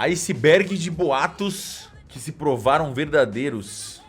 Iceberg de boatos que se provaram verdadeiros.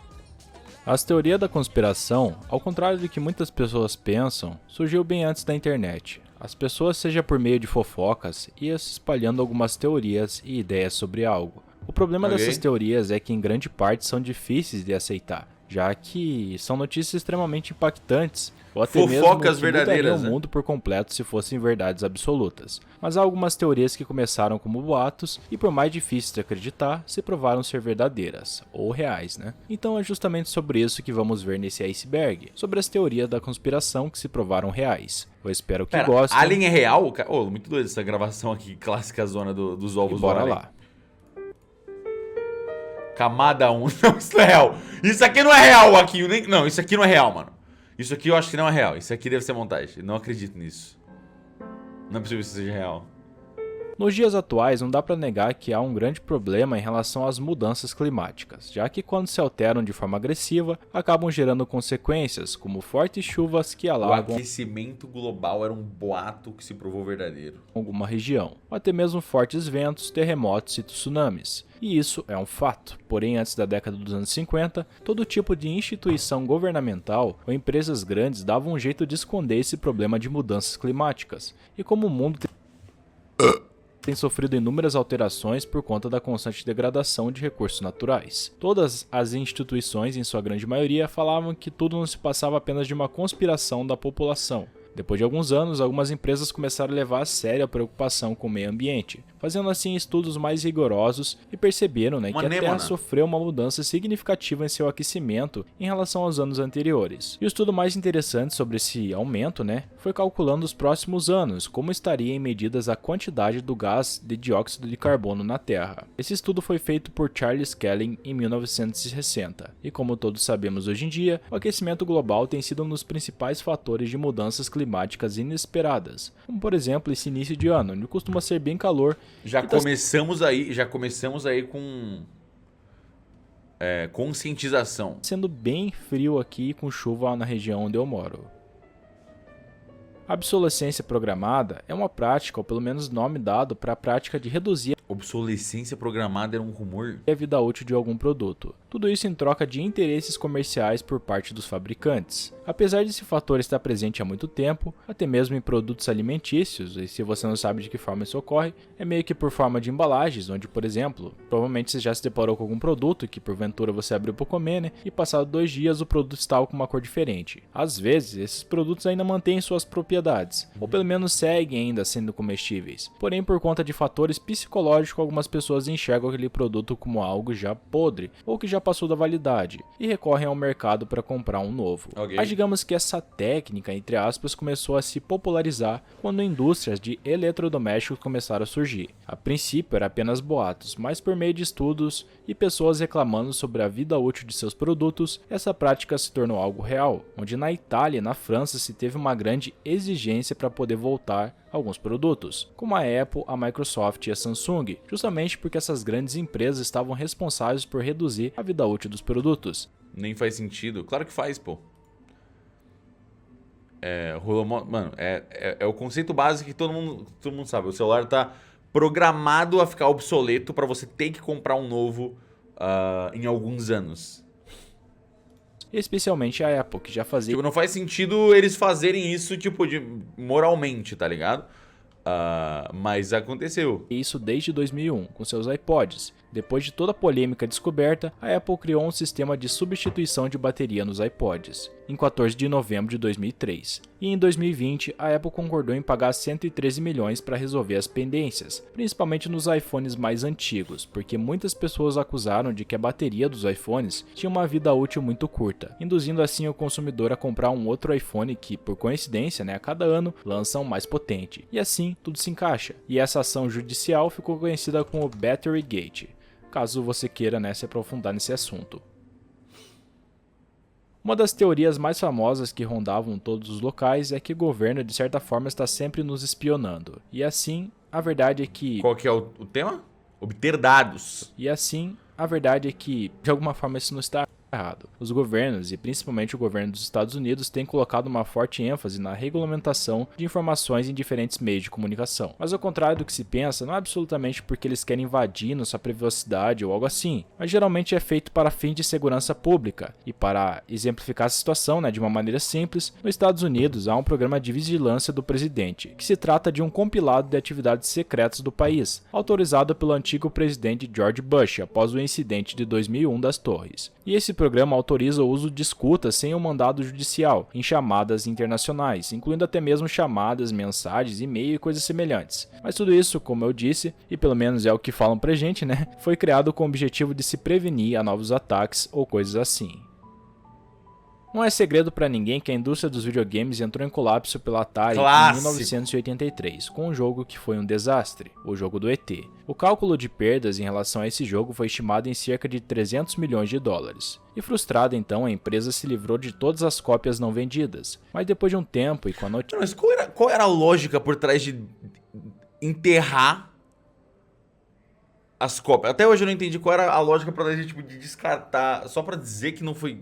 As teorias da conspiração, ao contrário do que muitas pessoas pensam, surgiu bem antes da internet. As pessoas, seja por meio de fofocas, iam se espalhando algumas teorias e ideias sobre algo. O problema dessas teorias é que em grande parte são difíceis de aceitar, já que são notícias extremamente impactantes, ou até Fofocas mesmo que mudariam verdadeiras, o mundo por completo se fossem verdades absolutas. Mas há algumas teorias que começaram como boatos e, por mais difíceis de acreditar, se provaram ser verdadeiras, ou reais, né? Então é justamente sobre isso que vamos ver nesse iceberg, sobre as teorias da conspiração que se provaram reais. Eu espero que gostem. Alien é real? Oh, muito doido essa gravação aqui, clássica zona dos ovos E bora do Alien. lá. Camada 1. Não, isso não é real. Isso aqui não é real, aqui. Não, isso aqui não é real, mano. Isso aqui eu acho que não é real. Isso aqui deve ser montagem. Eu não acredito nisso. Não é possível que isso seja real. Nos dias atuais, não dá para negar que há um grande problema em relação às mudanças climáticas, já que quando se alteram de forma agressiva, acabam gerando consequências, como fortes chuvas que O alagam aquecimento global era um boato que se provou verdadeiro. alguma região, ou até mesmo fortes ventos, terremotos e tsunamis. E isso é um fato. Porém, antes da década dos anos 50, todo tipo de instituição governamental ou empresas grandes davam um jeito de esconder esse problema de mudanças climáticas. E como o mundo tem sofrido inúmeras alterações por conta da constante degradação de recursos naturais. Todas as instituições, em sua grande maioria, falavam que tudo não se passava apenas de uma conspiração da população. Depois de alguns anos, algumas empresas começaram a levar a sério a preocupação com o meio ambiente, fazendo assim estudos mais rigorosos e perceberam que a Terra sofreu uma mudança significativa em seu aquecimento em relação aos anos anteriores. E o estudo mais interessante sobre esse aumento foi calculando os próximos anos, como estaria em medidas a quantidade do gás de dióxido de carbono na Terra. Esse estudo foi feito por Charles Kelly em 1960, e como todos sabemos hoje em dia, o aquecimento global tem sido um dos principais fatores de mudanças climáticas inesperadas, como por exemplo esse início de ano, onde costuma ser bem calor. Já começamos aí com conscientização. Sendo bem frio aqui com chuva na região onde eu moro. A obsolescência programada é uma prática, ou pelo menos nome dado para a prática de reduzir Obsolescência programada era um rumor? a vida útil de algum produto. Tudo isso em troca de interesses comerciais por parte dos fabricantes. Apesar desse fator estar presente há muito tempo, até mesmo em produtos alimentícios, e se você não sabe de que forma isso ocorre, é meio que por forma de embalagens, onde, por exemplo, provavelmente você já se deparou com algum produto que porventura você abriu para comer, e passado 2 dias o produto estava com uma cor diferente. Às vezes, esses produtos ainda mantêm suas propriedades, ou pelo menos seguem ainda sendo comestíveis. Porém, por conta de fatores psicológicos, algumas pessoas enxergam aquele produto como algo já podre, ou que já passou da validade, e recorrem ao mercado para comprar um novo. Mas digamos que essa técnica, entre aspas, começou a se popularizar quando indústrias de eletrodomésticos começaram a surgir. A princípio era apenas boatos, mas por meio de estudos e pessoas reclamando sobre a vida útil de seus produtos, essa prática se tornou algo real, onde na Itália e na França se teve uma grande exigência para poder voltar alguns produtos, como a Apple, a Microsoft e a Samsung, justamente porque essas grandes empresas estavam responsáveis por reduzir a vida útil dos produtos. Nem faz sentido. Claro que faz, pô. Mano, é o conceito básico que todo mundo sabe. O celular tá programado a ficar obsoleto para você ter que comprar um novo em alguns anos. Especialmente a Apple, que já fazia... não faz sentido eles fazerem isso, moralmente, tá ligado? Mas aconteceu. Isso desde 2001, com seus iPods. Depois de toda a polêmica descoberta, a Apple criou um sistema de substituição de bateria nos iPods, em 14 de novembro de 2003. E em 2020, a Apple concordou em pagar 113 milhões para resolver as pendências, principalmente nos iPhones mais antigos, porque muitas pessoas acusaram de que a bateria dos iPhones tinha uma vida útil muito curta, induzindo assim o consumidor a comprar um outro iPhone que, por coincidência, a cada ano lança um mais potente. E assim, tudo se encaixa. E essa ação judicial ficou conhecida como Battery Gate, caso você queira se aprofundar nesse assunto. Uma das teorias mais famosas que rondavam todos os locais é que o governo, de certa forma, está sempre nos espionando. E assim, a verdade é que... Qual que é o tema? Obter dados. E assim, a verdade é que, de alguma forma, isso não está errado. Os governos, e principalmente o governo dos Estados Unidos, têm colocado uma forte ênfase na regulamentação de informações em diferentes meios de comunicação. Mas ao contrário do que se pensa, não é absolutamente porque eles querem invadir nossa privacidade ou algo assim, mas geralmente é feito para fins de segurança pública. E para exemplificar a situação, de uma maneira simples, nos Estados Unidos há um programa de vigilância do presidente, que se trata de um compilado de atividades secretas do país, autorizado pelo antigo presidente George Bush após o incidente de 2001 das Torres. E esse programa autoriza o uso de escutas sem um mandado judicial em chamadas internacionais, incluindo até mesmo chamadas, mensagens, e-mail e coisas semelhantes. Mas tudo isso, como eu disse, e pelo menos é o que falam pra gente, foi criado com o objetivo de se prevenir a novos ataques ou coisas assim. Não é segredo para ninguém que a indústria dos videogames entrou em colapso pela Atari em 1983, com um jogo que foi um desastre, o jogo do ET. O cálculo de perdas em relação a esse jogo foi estimado em cerca de 300 milhões de dólares. E frustrada então, a empresa se livrou de todas as cópias não vendidas. Mas depois de um tempo e com a notícia... Mas qual era a lógica por trás de enterrar as cópias? Até hoje eu não entendi qual era a lógica por trás de descartar, só pra dizer que não foi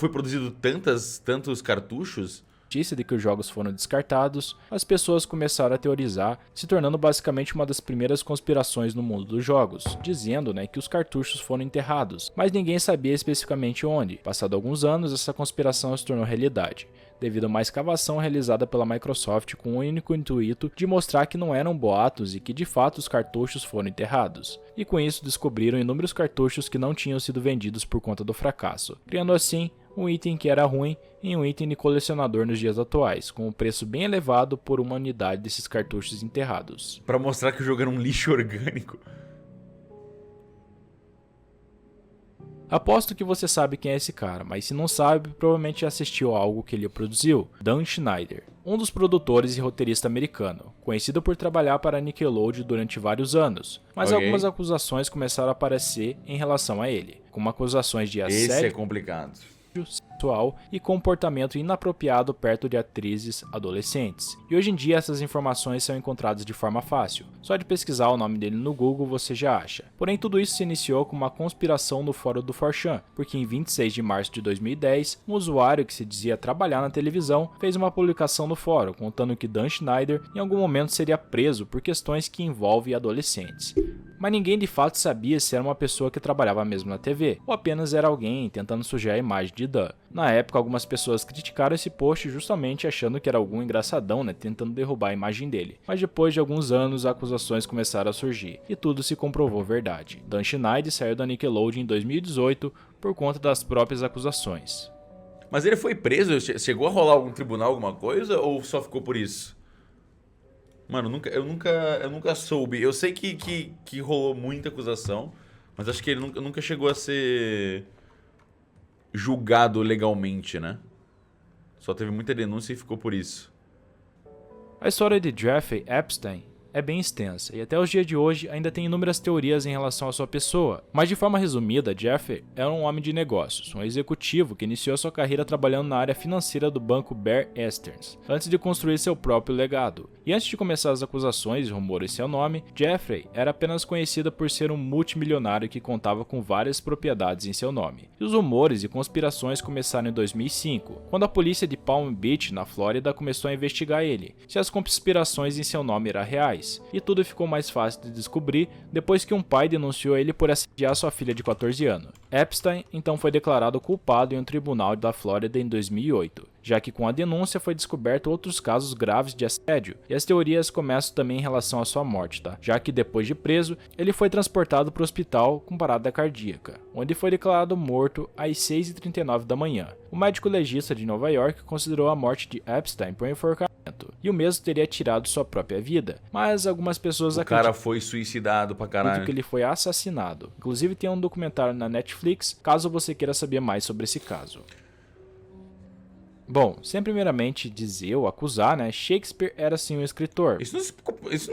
produzido tantos cartuchos. Notícia de que os jogos foram descartados, as pessoas começaram a teorizar, se tornando basicamente uma das primeiras conspirações no mundo dos jogos, dizendo que os cartuchos foram enterrados, mas ninguém sabia especificamente onde. Passado alguns anos, essa conspiração se tornou realidade, devido a uma escavação realizada pela Microsoft com o único intuito de mostrar que não eram boatos e que de fato os cartuchos foram enterrados. E com isso descobriram inúmeros cartuchos que não tinham sido vendidos por conta do fracasso, criando assim um item que era ruim em um item de colecionador nos dias atuais, com um preço bem elevado por uma unidade desses cartuchos enterrados. Pra mostrar que o jogo era um lixo orgânico. Aposto que você sabe quem é esse cara, mas se não sabe, provavelmente já assistiu a algo que ele produziu. Dan Schneider, um dos produtores e roteirista americano, conhecido por trabalhar para a Nickelodeon durante vários anos, mas algumas acusações começaram a aparecer em relação a ele, como acusações de assédio. Esse é complicado. Sexual e comportamento inapropriado perto de atrizes adolescentes. E hoje em dia essas informações são encontradas de forma fácil. Só de pesquisar o nome dele no Google você já acha. Porém, tudo isso se iniciou com uma conspiração no fórum do 4chan, porque em 26 de março de 2010, um usuário que se dizia trabalhar na televisão fez uma publicação no fórum contando que Dan Schneider em algum momento seria preso por questões que envolvem adolescentes. Mas ninguém de fato sabia se era uma pessoa que trabalhava mesmo na TV, ou apenas era alguém tentando sujar a imagem de Dan. Na época, algumas pessoas criticaram esse post justamente achando que era algum engraçadão, tentando derrubar a imagem dele. Mas depois de alguns anos, acusações começaram a surgir, e tudo se comprovou verdade. Dan Schneider saiu da Nickelodeon em 2018 por conta das próprias acusações. Mas ele foi preso? Chegou a rolar algum tribunal, alguma coisa, ou só ficou por isso? Mano, eu nunca soube. Eu sei que rolou muita acusação, mas acho que ele nunca chegou a ser julgado legalmente, né? Só teve muita denúncia e ficou por isso. A história de Jeffrey Epstein é bem extensa, e até os dias de hoje ainda tem inúmeras teorias em relação à sua pessoa. Mas de forma resumida, Jeffrey era um homem de negócios, um executivo que iniciou sua carreira trabalhando na área financeira do banco Bear Stearns, antes de construir seu próprio legado. E antes de começar as acusações e rumores em seu nome, Jeffrey era apenas conhecida por ser um multimilionário que contava com várias propriedades em seu nome. E os rumores e conspirações começaram em 2005, quando a polícia de Palm Beach, na Flórida, começou a investigar ele, se as conspirações em seu nome eram reais. E tudo ficou mais fácil de descobrir depois que um pai denunciou ele por assediar sua filha de 14 anos. Epstein então foi declarado culpado em um tribunal da Flórida em 2008, já que com a denúncia foi descoberto outros casos graves de assédio, e as teorias começam também em relação à sua morte, já que depois de preso, ele foi transportado para o hospital com parada cardíaca, onde foi declarado morto às 6h39 da manhã. O médico legista de Nova York considerou a morte de Epstein por enforcamento, e o mesmo teria tirado sua própria vida, mas algumas pessoas acreditam O cara foi suicidado pra caralho. que ele foi assassinado. Inclusive tem um documentário na Netflix, caso você queira saber mais sobre esse caso. Bom, sem primeiramente dizer ou acusar, Shakespeare era sim um escritor. Isso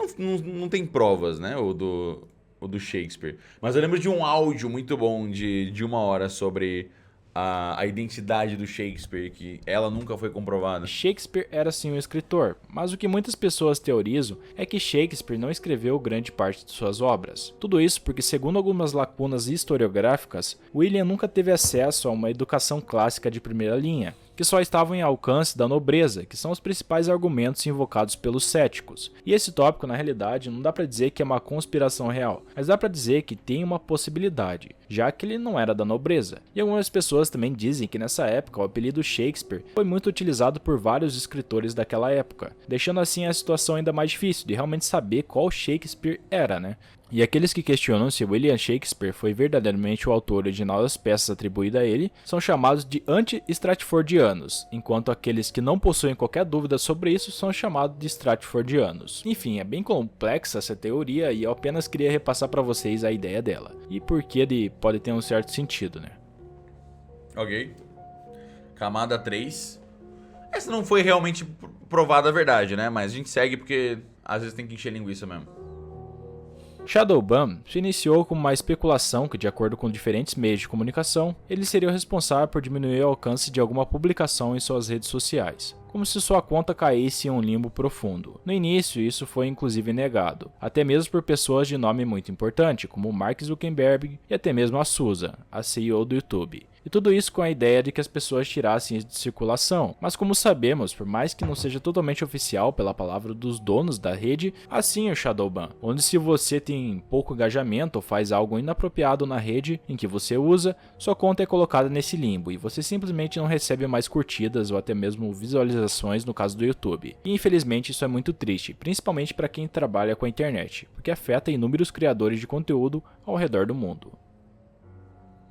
não tem provas, né, o do Shakespeare. Mas eu lembro de um áudio muito bom de 1 hora sobre a identidade do Shakespeare, que ela nunca foi comprovada? Shakespeare era sim um escritor, mas o que muitas pessoas teorizam é que Shakespeare não escreveu grande parte de suas obras. Tudo isso porque, segundo algumas lacunas historiográficas, William nunca teve acesso a uma educação clássica de primeira linha, que só estavam em alcance da nobreza, que são os principais argumentos invocados pelos céticos. E esse tópico, na realidade, não dá pra dizer que é uma conspiração real, mas dá pra dizer que tem uma possibilidade, já que ele não era da nobreza. E algumas pessoas também dizem que nessa época o apelido Shakespeare foi muito utilizado por vários escritores daquela época, deixando assim a situação ainda mais difícil de realmente saber qual Shakespeare era, né? E aqueles que questionam se William Shakespeare foi verdadeiramente o autor original das peças atribuídas a ele são chamados de anti-Stratfordianos, enquanto aqueles que não possuem qualquer dúvida sobre isso são chamados de Stratfordianos. Enfim, é bem complexa essa teoria e eu apenas queria repassar para vocês a ideia dela, e por que ele pode ter um certo sentido, né? Ok. Camada 3. Essa não foi realmente provada a verdade, né? Mas a gente segue porque às vezes tem que encher linguiça mesmo. Shadowban se iniciou como uma especulação que, de acordo com diferentes meios de comunicação, ele seria o responsável por diminuir o alcance de alguma publicação em suas redes sociais, como se sua conta caísse em um limbo profundo. No início, isso foi inclusive negado, até mesmo por pessoas de nome muito importante, como Mark Zuckerberg e até mesmo a Susan, a CEO do YouTube. E tudo isso com a ideia de que as pessoas tirassem isso de circulação. Mas como sabemos, por mais que não seja totalmente oficial pela palavra dos donos da rede, assim é o Shadowban, onde se você tem pouco engajamento ou faz algo inapropriado na rede em que você usa, sua conta é colocada nesse limbo e você simplesmente não recebe mais curtidas ou até mesmo visualizações no caso do YouTube. E infelizmente isso é muito triste, principalmente para quem trabalha com a internet, porque afeta inúmeros criadores de conteúdo ao redor do mundo.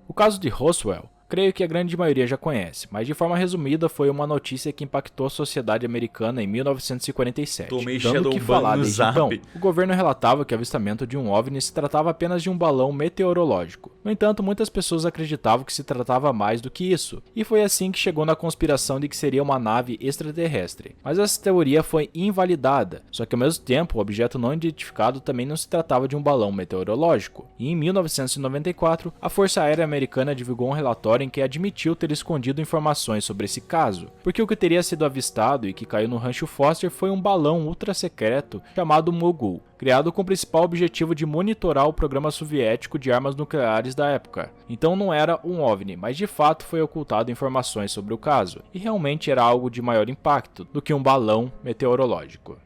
O caso de Roswell, creio que a grande maioria já conhece, mas de forma resumida foi uma notícia que impactou a sociedade americana em 1947, dando o que falar desde então. O governo relatava que o avistamento de um OVNI se tratava apenas de um balão meteorológico. No entanto, muitas pessoas acreditavam que se tratava mais do que isso, e foi assim que chegou na conspiração de que seria uma nave extraterrestre. Mas essa teoria foi invalidada, só que ao mesmo tempo o objeto não identificado também não se tratava de um balão meteorológico. E em 1994, a Força Aérea Americana divulgou um relatório em que admitiu ter escondido informações sobre esse caso, porque o que teria sido avistado e que caiu no Rancho Foster foi um balão ultra secreto chamado Mogul, criado com o principal objetivo de monitorar o programa soviético de armas nucleares da época. Então não era um OVNI, mas de fato foi ocultado informações sobre o caso, e realmente era algo de maior impacto do que um balão meteorológico.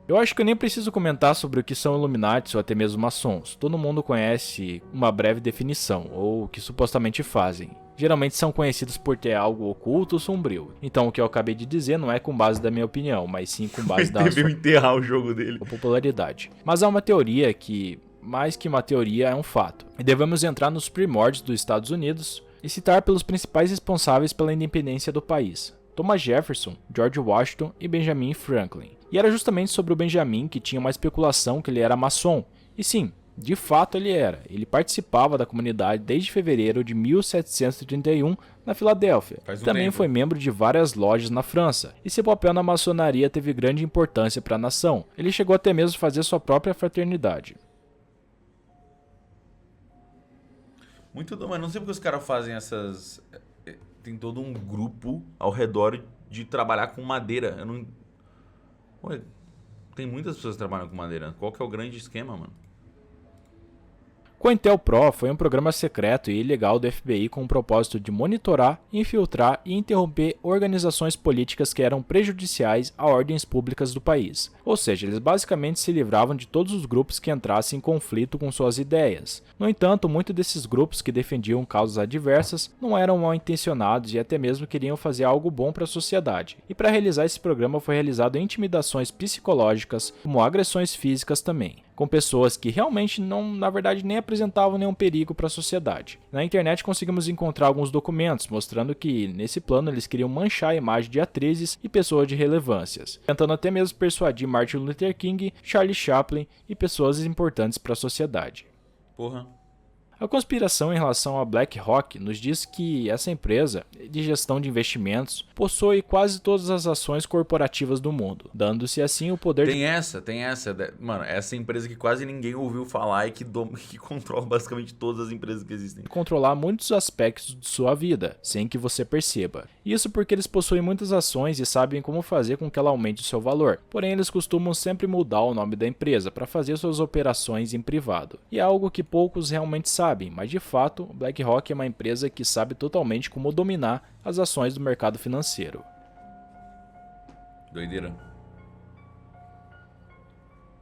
Eu acho que eu nem preciso comentar sobre o que são Illuminati ou até mesmo maçons. Todo mundo conhece uma breve definição, ou o que supostamente fazem. Geralmente são conhecidos por ter algo oculto ou sombrio. Então o que eu acabei de dizer não é com base da minha opinião, mas sim com base da sua enterrar o jogo dele. Popularidade. Mas há uma teoria que, mais que uma teoria, é um fato. E devemos entrar nos primórdios dos Estados Unidos e citar pelos principais responsáveis pela independência do país: Thomas Jefferson, George Washington e Benjamin Franklin. E era justamente sobre o Benjamin que tinha uma especulação que ele era maçom. E sim, de fato ele era. Ele participava da comunidade desde fevereiro de 1731 na Filadélfia. Também foi membro de várias lojas na França, e seu papel na maçonaria teve grande importância para a nação. Ele chegou até mesmo a fazer sua própria fraternidade. Muito doido, mas não sei porque os caras fazem essas... Tem todo um grupo ao redor de trabalhar com madeira. Eu não... Ué, tem muitas pessoas que trabalham com madeira. Qual que é o grande esquema, mano? COINTELPRO foi um programa secreto e ilegal do FBI com o propósito de monitorar, infiltrar e interromper organizações políticas que eram prejudiciais a ordens públicas do país. Ou seja, eles basicamente se livravam de todos os grupos que entrassem em conflito com suas ideias. No entanto, muitos desses grupos que defendiam causas adversas não eram mal intencionados e até mesmo queriam fazer algo bom para a sociedade. E para realizar esse programa foi realizado intimidações psicológicas, como agressões físicas também, com pessoas que realmente não, na verdade, nem apresentavam nenhum perigo para a sociedade. Na internet conseguimos encontrar alguns documentos mostrando que, nesse plano, eles queriam manchar a imagem de atrizes e pessoas de relevâncias, tentando até mesmo persuadir Martin Luther King, Charlie Chaplin e pessoas importantes para a sociedade. Porra. A conspiração em relação a BlackRock nos diz que essa empresa de gestão de investimentos possui quase todas as ações corporativas do mundo, dando-se assim o poder Mano, essa empresa que quase ninguém ouviu falar e que controla basicamente todas as empresas que existem. de controlar muitos aspectos de sua vida, sem que você perceba. Isso porque eles possuem muitas ações e sabem como fazer com que ela aumente o seu valor. Porém, eles costumam sempre mudar o nome da empresa para fazer suas operações em privado. E é algo que poucos realmente sabem, mas de fato, BlackRock é uma empresa que sabe totalmente como dominar as ações do mercado financeiro. Doideira.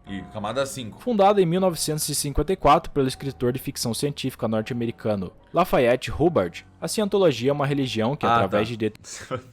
E camada 5. Fundada em 1954 pelo escritor de ficção científica norte-americano Lafayette Hubbard, a cientologia é uma religião que, através de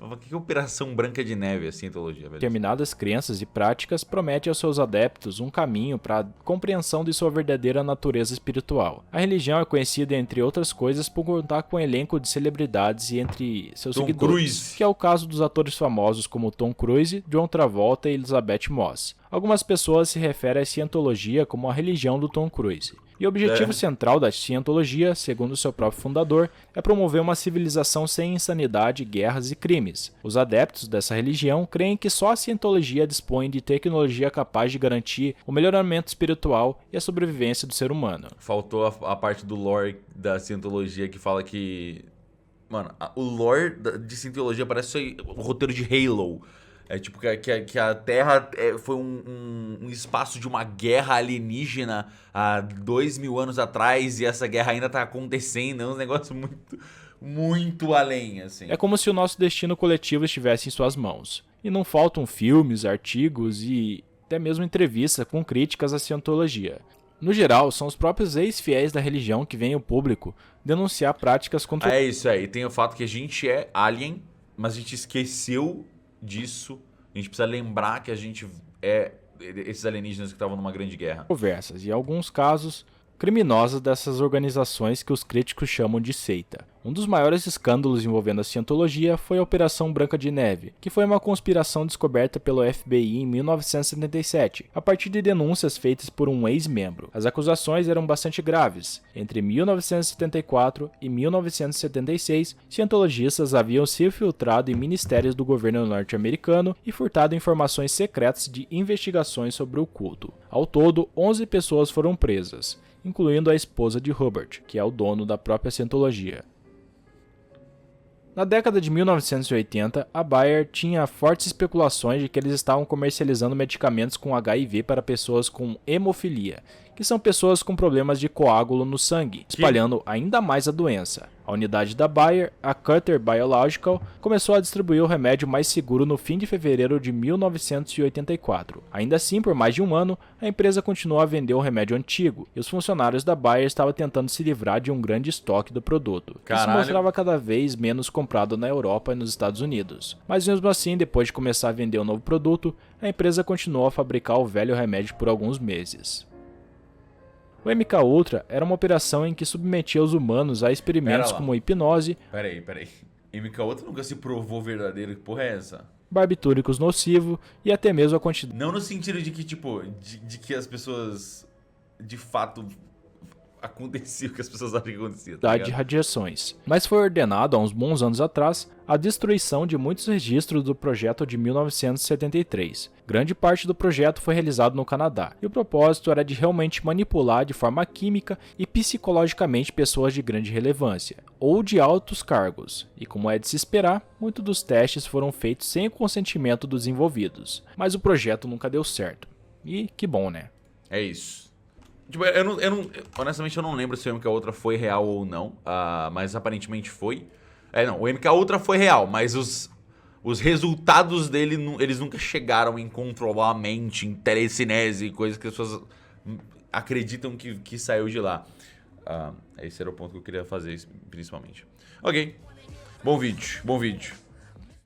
O que é Operação Branca de Neve, a cientologia, velho? determinadas crenças e práticas, promete aos seus adeptos um caminho para a compreensão de sua verdadeira natureza espiritual. A religião é conhecida, entre outras coisas, por contar com um elenco de celebridades e entre seus Tom seguidores, Cruise. que é o caso dos atores famosos como Tom Cruise, John Travolta e Elizabeth Moss. Algumas pessoas se referem à cientologia como a religião do Tom Cruise. E o objetivo central da cientologia, segundo seu próprio fundador, é promover uma civilização sem insanidade, guerras e crimes. Os adeptos dessa religião creem que só a cientologia dispõe de tecnologia capaz de garantir o melhoramento espiritual e a sobrevivência do ser humano. Faltou a parte do lore da cientologia que fala que... Mano, o lore de cientologia parece o roteiro de Halo. É tipo que a Terra foi um espaço de uma guerra alienígena há 2000 anos atrás e essa guerra ainda tá acontecendo. É um negócio muito, muito além, assim. É como se o nosso destino coletivo estivesse em suas mãos. E não faltam filmes, artigos e até mesmo entrevistas com críticas à cientologia. No geral, são os próprios ex-fiéis da religião que vêm ao público denunciar práticas contra... É isso aí. Tem o fato que a gente é alien, mas a gente esqueceu disso. A gente precisa lembrar que a gente é esses alienígenas que estavam numa grande guerra. Conversas e, em alguns casos, criminosas dessas organizações que os críticos chamam de seita. Um dos maiores escândalos envolvendo a cientologia foi a Operação Branca de Neve, que foi uma conspiração descoberta pelo FBI em 1977, a partir de denúncias feitas por um ex-membro. As acusações eram bastante graves. Entre 1974 e 1976, cientologistas haviam se infiltrado em ministérios do governo norte-americano e furtado informações secretas de investigações sobre o culto. Ao todo, 11 pessoas foram presas, incluindo a esposa de Hubbard, que é o dono da própria cientologia. Na década de 1980, a Bayer tinha fortes especulações de que eles estavam comercializando medicamentos com HIV para pessoas com hemofilia, que são pessoas com problemas de coágulo no sangue, espalhando ainda mais a doença. A unidade da Bayer, a Cutter Biological, começou a distribuir o remédio mais seguro no fim de fevereiro de 1984. Ainda assim, por mais de um ano, a empresa continuou a vender o remédio antigo, e os funcionários da Bayer estavam tentando se livrar de um grande estoque do produto, que se mostrava cada vez menos comprado na Europa e nos Estados Unidos. Mas mesmo assim, depois de começar a vender o novo produto, a empresa continuou a fabricar o velho remédio por alguns meses. O MKUltra era uma operação em que submetia os humanos a experimentos como hipnose, Peraí. MKUltra nunca se provou verdadeiro. Que porra é essa? barbitúricos nocivo e até mesmo a quantidade Não no sentido de que, tipo, de que as pessoas de fato acontecia o que as pessoas acham que acontecia, tá de ligado? radiações, mas foi ordenado há uns bons anos atrás a destruição de muitos registros do projeto de 1973. Grande parte do projeto foi realizado no Canadá, e o propósito era de realmente manipular de forma química e psicologicamente pessoas de grande relevância, ou de altos cargos, e como é de se esperar, muitos dos testes foram feitos sem o consentimento dos envolvidos, mas o projeto nunca deu certo. E que bom, né? É isso. Tipo, honestamente eu não lembro se o MKUltra foi real ou não, mas aparentemente foi. Não, o MKUltra foi real, mas os resultados dele, eles nunca chegaram em controlar a mente, em telecinese, coisas que as pessoas acreditam que saiu de lá. Esse era o ponto que eu queria fazer, principalmente. Ok, bom vídeo.